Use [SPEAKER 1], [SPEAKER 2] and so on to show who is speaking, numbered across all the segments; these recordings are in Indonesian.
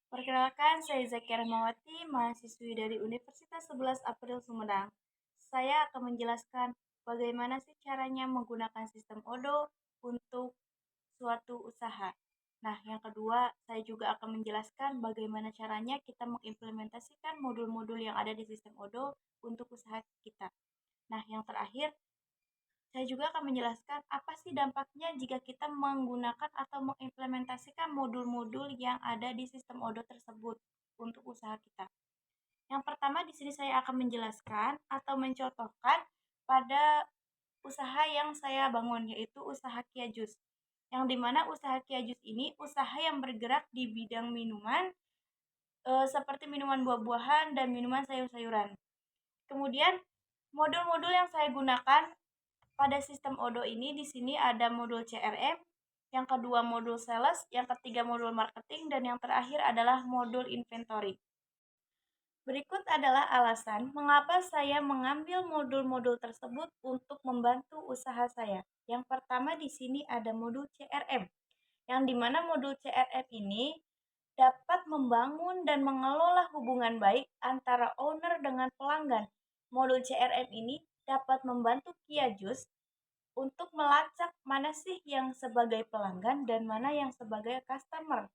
[SPEAKER 1] Perkenalkan, saya Zakia Rahmawati, mahasiswi dari Universitas 11 April Sumedang. Saya akan menjelaskan bagaimana sih caranya menggunakan sistem ODO untuk suatu usaha. Nah, yang kedua, saya juga akan menjelaskan bagaimana caranya kita mengimplementasikan modul-modul yang ada di sistem ODO untuk usaha kita. Nah, yang terakhir, saya juga akan menjelaskan apa sih dampaknya jika kita menggunakan atau mengimplementasikan modul-modul yang ada di sistem ODO tersebut untuk usaha kita. Yang pertama di sini saya akan menjelaskan atau mencontohkan pada usaha yang saya bangun, yaitu usaha Kia Jus. Yang dimana usaha Kia Jus ini usaha yang bergerak di bidang minuman seperti minuman buah-buahan dan minuman sayur-sayuran. Kemudian modul-modul yang saya gunakan pada sistem ODO ini di sini ada modul CRM, yang kedua modul sales, yang ketiga modul marketing, dan yang terakhir adalah modul inventory. Berikut adalah alasan mengapa saya mengambil modul-modul tersebut untuk membantu usaha saya. Yang pertama di sini ada modul CRM, yang dimana modul CRM ini dapat membangun dan mengelola hubungan baik antara owner dengan pelanggan. Modul CRM ini dapat membantu Kia Jus untuk melacak mana sih yang sebagai pelanggan dan mana yang sebagai customer.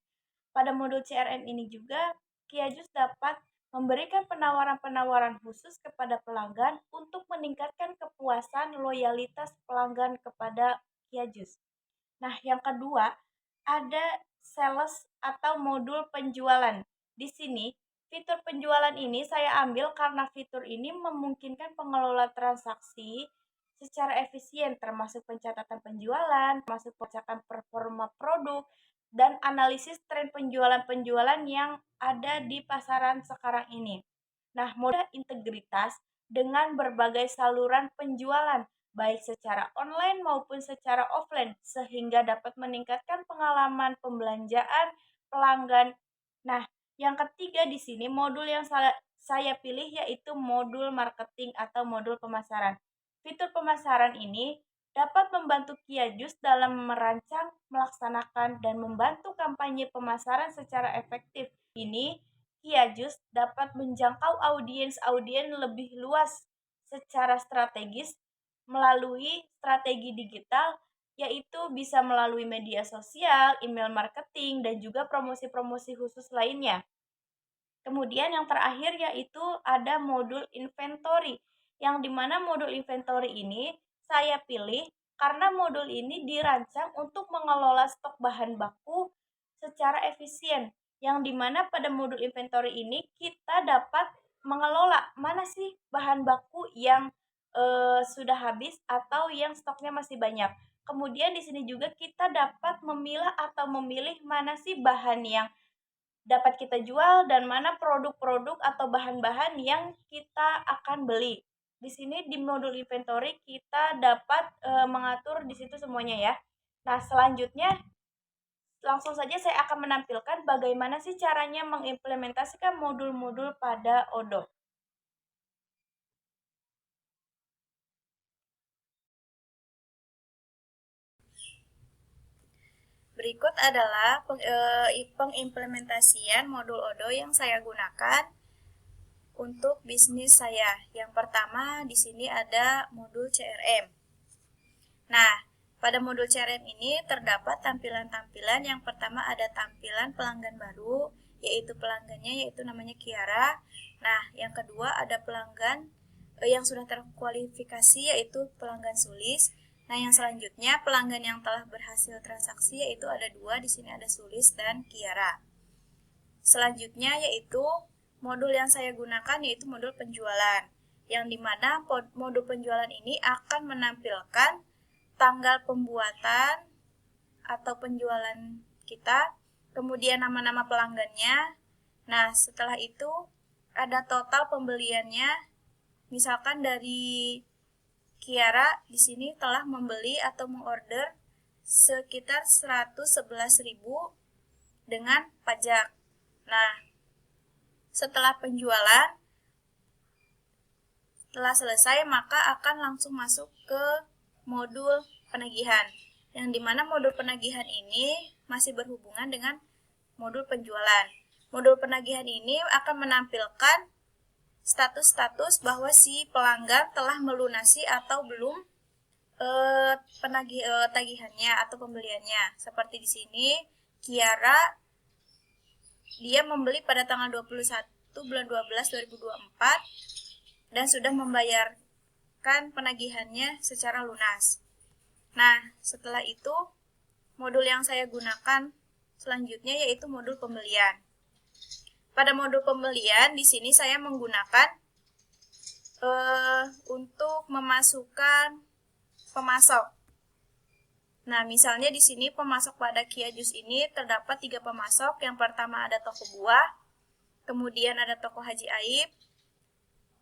[SPEAKER 1] Pada modul CRM ini juga, Kia Jus dapat memberikan penawaran-penawaran khusus kepada pelanggan untuk meningkatkan kepuasan loyalitas pelanggan kepada Kia Jus. Nah, yang kedua, ada sales atau modul penjualan. Di sini, fitur penjualan ini saya ambil karena fitur ini memungkinkan pengelola transaksi secara efisien, termasuk pencatatan penjualan, termasuk pencatatan performa produk, dan analisis tren penjualan-penjualan yang ada di pasaran sekarang ini. Nah, modal integritas dengan berbagai saluran penjualan, baik secara online maupun secara offline, sehingga dapat meningkatkan pengalaman pembelanjaan pelanggan. Nah, yang ketiga di sini modul yang saya pilih yaitu modul marketing atau modul pemasaran. Fitur pemasaran ini dapat membantu Kia Jus dalam merancang, melaksanakan, dan membantu kampanye pemasaran secara efektif. Ini Kia Jus dapat menjangkau audiens-audiens lebih luas secara strategis melalui strategi digital, yaitu bisa melalui media sosial, email marketing, dan juga promosi-promosi khusus lainnya. Kemudian yang terakhir yaitu ada modul inventory, yang dimana modul inventory ini saya pilih karena modul ini dirancang untuk mengelola stok bahan baku secara efisien, yang dimana pada modul inventory ini kita dapat mengelola mana sih bahan baku yang sudah habis atau yang stoknya masih banyak. Kemudian di sini juga kita dapat memilah atau memilih mana sih bahan yang dapat kita jual dan mana produk-produk atau bahan-bahan yang kita akan beli. Di sini di modul inventory kita dapat mengatur di situ semuanya ya. Nah, selanjutnya langsung saja saya akan menampilkan bagaimana sih caranya mengimplementasikan modul-modul pada ODO. Berikut adalah pengimplementasian modul ODO yang saya gunakan untuk bisnis saya. Yang pertama di sini ada modul CRM. Nah, pada modul CRM ini terdapat tampilan-tampilan. Yang pertama ada tampilan pelanggan baru, yaitu pelanggannya yaitu namanya Kiara. Nah, yang kedua ada pelanggan yang sudah terkualifikasi yaitu pelanggan Sulis. Nah, yang selanjutnya pelanggan yang telah berhasil transaksi yaitu ada dua, di sini ada Sulis dan Kiara. Selanjutnya yaitu modul yang saya gunakan yaitu modul penjualan, yang dimana modul penjualan ini akan menampilkan tanggal pembuatan atau penjualan kita, kemudian nama-nama pelanggannya. Nah, setelah itu ada total pembeliannya. Misalkan dari Kiara di sini telah membeli atau mengorder sekitar 111.000 dengan pajak. Nah, setelah penjualan telah selesai, maka akan langsung masuk ke modul penagihan, yang dimana modul penagihan ini masih berhubungan dengan modul penjualan. modul penagihan ini akan menampilkan status-status bahwa si pelanggan telah melunasi atau belum tagihannya atau pembeliannya. Seperti di sini, Kiara dia membeli pada tanggal 21 bulan 12 2024 dan sudah membayarkan penagihannya secara lunas. Nah, setelah itu modul yang saya gunakan selanjutnya yaitu modul pembelian. Pada modul pembelian di sini saya menggunakan untuk memasukkan pemasok. Nah, misalnya di sini pemasok pada Kia Jus ini terdapat 3 pemasok. Yang pertama ada toko buah, kemudian ada toko Haji Aib,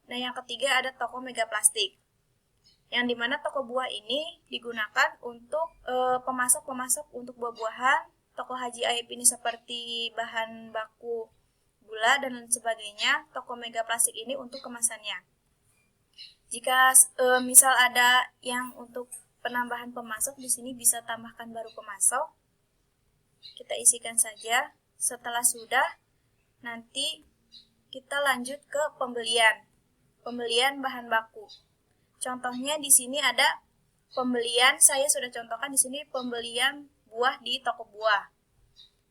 [SPEAKER 1] dan yang ketiga ada toko Mega Plastik. Yang dimana toko buah ini digunakan untuk pemasok-pemasok untuk buah-buahan. Toko Haji Aib ini seperti bahan baku gula dan sebagainya. Toko Mega Plastik ini untuk kemasannya. Jika misal ada yang untuk penambahan pemasok, di sini bisa tambahkan baru pemasok. Kita isikan saja. Setelah sudah, nanti kita lanjut ke pembelian. Pembelian bahan baku. Contohnya di sini ada pembelian, saya sudah contohkan di sini pembelian buah di toko buah.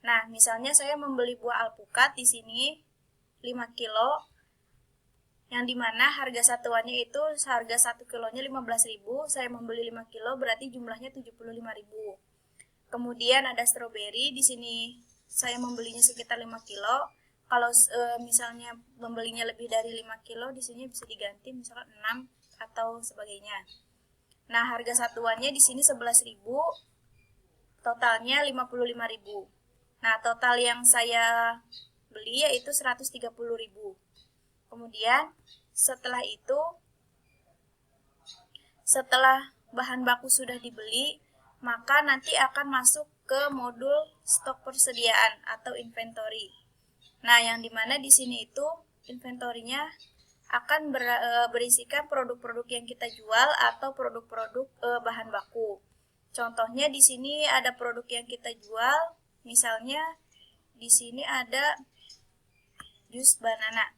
[SPEAKER 1] Nah, misalnya saya membeli buah alpukat di sini 5 kilo, yang dimana harga satuannya itu harga 1 kilonya 15.000, saya membeli 5 kilo berarti jumlahnya 75.000. Kemudian ada stroberi, di sini saya membelinya sekitar 5 kilo. Kalau misalnya membelinya lebih dari 5 kilo, di sini bisa diganti misalkan 6 atau sebagainya. Nah, harga satuannya di sini 11.000, totalnya 55.000. Nah, total yang saya beli yaitu 130.000. Kemudian setelah itu, setelah bahan baku sudah dibeli, maka nanti akan masuk ke modul stok persediaan atau inventory. Nah, yang dimana di sini itu inventorinya akan berisikan produk-produk yang kita jual atau produk-produk bahan baku. Contohnya di sini ada produk yang kita jual, misalnya di sini ada jus banana.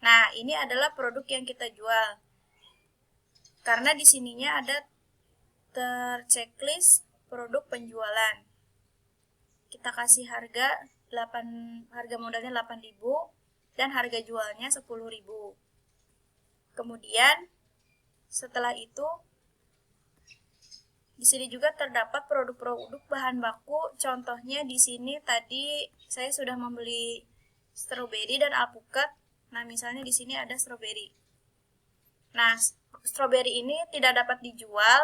[SPEAKER 1] Nah, ini adalah produk yang kita jual. Karena di sininya ada terchecklist produk penjualan. Kita kasih harga modalnya 8.000 dan harga jualnya 10.000. Kemudian setelah itu di sini juga terdapat produk-produk bahan baku. Contohnya di sini tadi saya sudah membeli stroberi dan alpukat. Nah, misalnya di sini ada stroberi. Nah, stroberi ini tidak dapat dijual,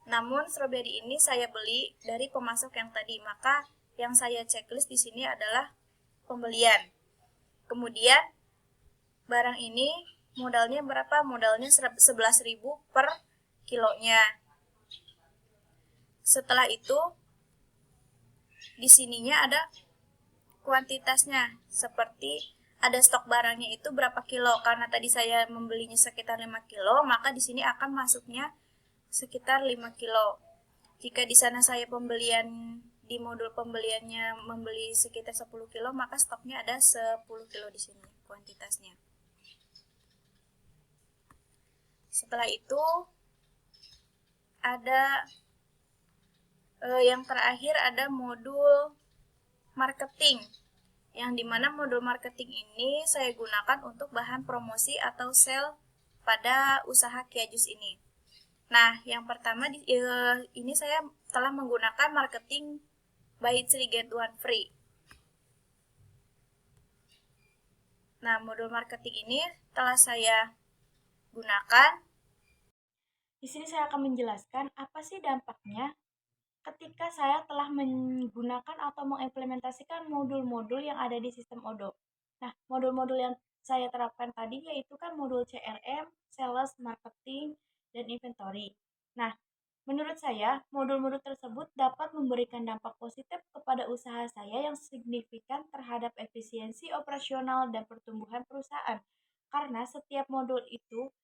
[SPEAKER 1] namun stroberi ini saya beli dari pemasok yang tadi. Maka yang saya checklist di sini adalah pembelian. Kemudian barang ini modalnya berapa? Modalnya 11.000 per kilonya. Setelah itu di sininya ada kuantitasnya, seperti ada stok barangnya itu berapa kilo. Karena tadi saya membelinya sekitar 5 kilo, maka di sini akan masuknya sekitar 5 kilo. Jika di sana saya pembelian di modul pembeliannya membeli sekitar 10 kilo, maka stoknya ada 10 kilo di sini kuantitasnya. Setelah itu ada yang terakhir ada modul marketing, yang dimana modul marketing ini saya gunakan untuk bahan promosi atau sale pada usaha Kia Jus ini. Nah, yang pertama ini saya telah menggunakan marketing buy 3 get 1 free. Nah, modul marketing ini telah saya gunakan. Di sini saya akan menjelaskan apa sih dampaknya ketika saya telah menggunakan atau mengimplementasikan modul-modul yang ada di sistem Odoo. Nah, modul-modul yang saya terapkan tadi yaitu kan modul CRM, Sales, Marketing, dan Inventory. Nah, menurut saya, modul-modul tersebut dapat memberikan dampak positif kepada usaha saya yang signifikan terhadap efisiensi operasional dan pertumbuhan perusahaan. Karena setiap modul itu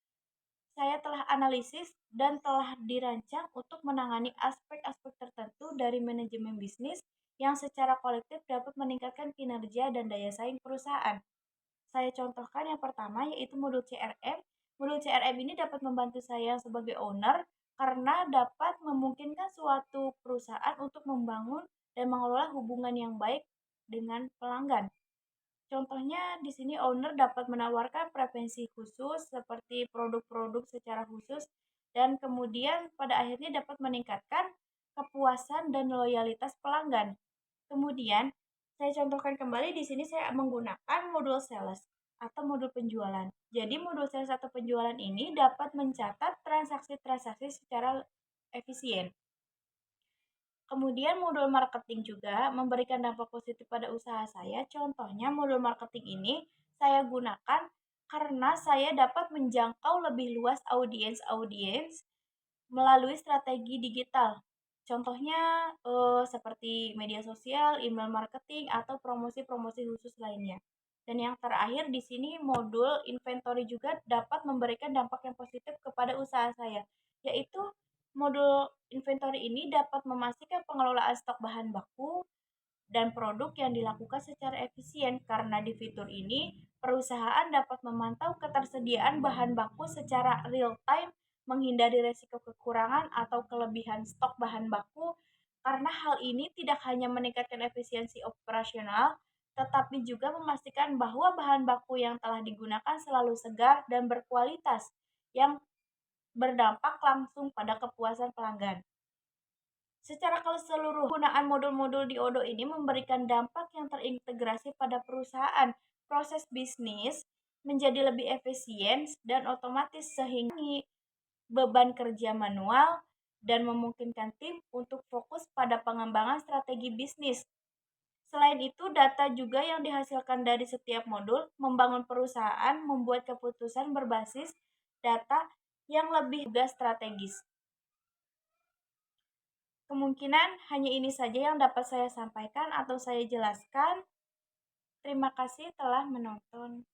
[SPEAKER 1] saya telah analisis dan telah dirancang untuk menangani aspek-aspek tertentu dari manajemen bisnis yang secara kolektif dapat meningkatkan kinerja dan daya saing perusahaan. Saya contohkan yang pertama yaitu modul CRM. Modul CRM ini dapat membantu saya sebagai owner karena dapat memungkinkan suatu perusahaan untuk membangun dan mengelola hubungan yang baik dengan pelanggan. Contohnya di sini owner dapat menawarkan preferensi khusus seperti produk-produk secara khusus dan kemudian pada akhirnya dapat meningkatkan kepuasan dan loyalitas pelanggan. Kemudian, saya contohkan kembali di sini saya menggunakan modul sales atau modul penjualan. Jadi modul sales atau penjualan ini dapat mencatat transaksi-transaksi secara efisien. Kemudian modul marketing juga memberikan dampak positif pada usaha saya. Contohnya modul marketing ini saya gunakan karena saya dapat menjangkau lebih luas audiens melalui strategi digital. Contohnya seperti media sosial, email marketing, atau promosi-promosi khusus lainnya. Dan yang terakhir di sini modul inventory juga dapat memberikan dampak yang positif kepada usaha saya, yaitu modul inventory ini dapat memastikan pengelolaan stok bahan baku dan produk yang dilakukan secara efisien. Karena di fitur ini, perusahaan dapat memantau ketersediaan bahan baku secara real time, menghindari resiko kekurangan atau kelebihan stok bahan baku, karena hal ini tidak hanya meningkatkan efisiensi operasional, tetapi juga memastikan bahwa bahan baku yang telah digunakan selalu segar dan berkualitas, yang berdampak langsung pada kepuasan pelanggan. Secara keseluruhan, penggunaan modul-modul di Odoo ini memberikan dampak yang terintegrasi pada perusahaan. Proses bisnis menjadi lebih efisien dan otomatis sehingga beban kerja manual dan memungkinkan tim untuk fokus pada pengembangan strategi bisnis. Selain itu, data juga yang dihasilkan dari setiap modul membangun perusahaan membuat keputusan berbasis data yang lebih juga strategis. Kemungkinan hanya ini saja yang dapat saya sampaikan atau saya jelaskan. Terima kasih telah menonton.